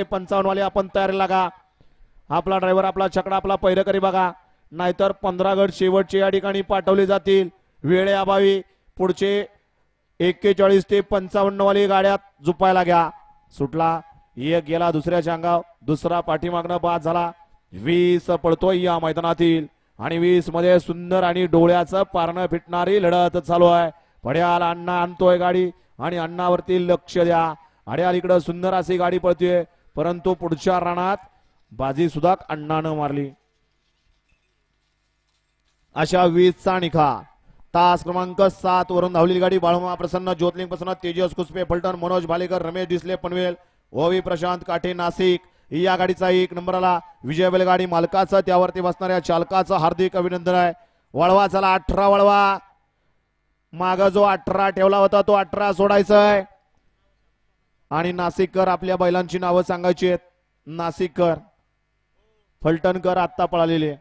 55 वाले आपण तयारी लागा. आपला ड्रायव्हर आपला छकडा आपला पैरकरी बघा, नाहीतर 15 गट शेवटचे या ठिकाणी पाठवले जातील वेळेअभावी. पुढचे 41 ते 55 वाली गाड्यात झुपायला घ्या. सुटला एक गेला दुसऱ्याच्या अंगाव, दुसरा पाठीमागनं बाद झाला. 20 पडतोय या मैदानातील आणि 20 मध्ये सुंदर आणि डोळ्याचं पारणं फिटणारी लढत चालू आहे. पड्याल अण्णा आणतोय गाडी आणि अण्णावरती लक्ष द्या. अड्याल इकडं सुंदर अशी गाडी पळतीये, परंतु पुढच्या रानात बाजी सुद्धा अण्णानं मारली. अशा 20चा निकाल. तास क्रमांक 7 वरून धावलेली गाडी बाळमा प्रसन्न, ज्योतिलिंग प्रसन्न, तेजस कुसपे फलटण, मनोज भालेकर, रमेश डिसले पनवेल, ओवी प्रशांत काठे नाशिक. या गाडीचा 1 नंबरला विजय बैलगाडी मालकाचं त्यावरती बसणाऱ्या चालकाचं हार्दिक अभिनंदन आहे. वळवा चला 18 वळवा. माग जो 18 ठेवला होता तो 18 सोडायचा आहे. आणि नाशिककर आपल्या बैलांची नावं सांगायची आहेत. नाशिककर, फलटणकर आत्ता पळालेले.